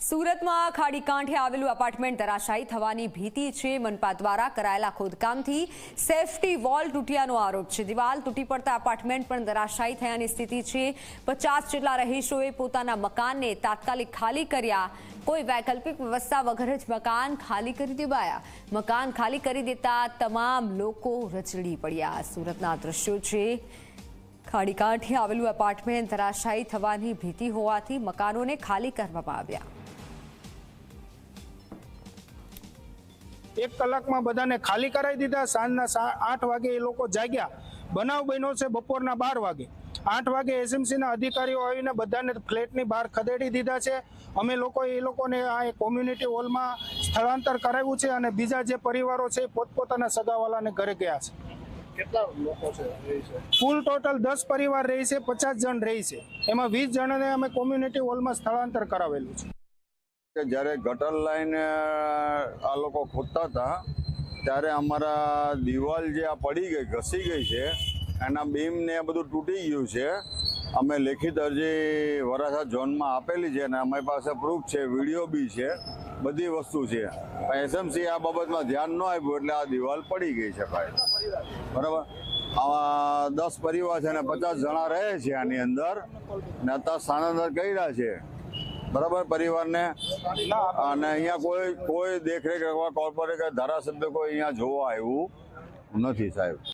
સુરતમાં ખાડી કાંઠે આવેલું એપાર્ટમેન્ટ ધરાશાયી થવાની ભીતિ છે। મનપા દ્વારા કરાયેલા ખોદકામથી સેફટી વોલ તૂટ્યાનો આરોપ છે। દિવાલ તૂટી પડતા એપાર્ટમેન્ટ પણ ધરાશાયી થયાની સ્થિતિ છે। 50 જેટલા રહીશોએ પોતાના મકાનને તાત્કાલિક ખાલી કર્યા। કોઈ વૈકલ્પિક વ્યવસ્થા વગર જ મકાન ખાલી કરી દેવાયા। મકાન ખાલી કરી દેતા તમામ લોકો રચડી પડ્યા। સુરતના દ્રશ્યો છે। ખાડી કાંઠે આવેલું એપાર્ટમેન્ટ ધરાશાયી થવાની ભીતિ હોવાથી મકાનોને ખાલી કરવામાં આવ્યા। 1 કલાકમાં બધાને ખાલી કરાવી દીધા। સાંજના 8 વાગે એ લોકો જાગ્યા। બનાવ બન્યો છે બપોરના 12 વાગે। 8 વાગે એસએમસીના અધિકારીઓ આવીને બધાને ફ્લેટની બહાર ખદેડી દીધા છે। અમે લોકો એ લોકોને આ કોમ્યુનિટી હોલમાં સ્થળાંતર કરાવ્યું છે અને બીજા જે પરિવારો છે પોતપોતાના સગાવાલાને ઘરે ગયા છે। કેટલા લોકો છે? કુલ ટોટલ 10 પરિવાર રહી છે, 50 જણ રહી છે। એમાં 20 જણને અમે કોમ્યુનિટી હોલમાં સ્થળાંતર કરાવેલું છે। જ્યારે ગટર લાઈન આ લોકો ખોદતા હતા ત્યારે અમારા દિવાલ જે આ પડી ગઈ ઘસી ગઈ છે, એના બીમ ને બધું તૂટી ગયું છે। અમે લેખિત અરજી વરાછા ઝોનમાં આપેલી છે અને અમારી પાસે પ્રૂફ છે, વિડીયો બી છે, બધી વસ્તુ છે। પણ એસએમસી આ બાબતમાં ધ્યાન ન આપ્યું એટલે આ દિવાલ પડી ગઈ છે ભાઈ, બરાબર। આવા 10 પરિવાર છે અને 50 જણા રહે છે આની અંદર ને અત્યારે સ્થાનાંતર કર્યા છે, બરાબર, પરિવારને। અને અહીંયા કોઈ દેખરેખ રાખવા કોર્પોરેટ ધારાસભ્ય કોઈ અહીંયા જોવા આવ્યું નથી સાહેબ।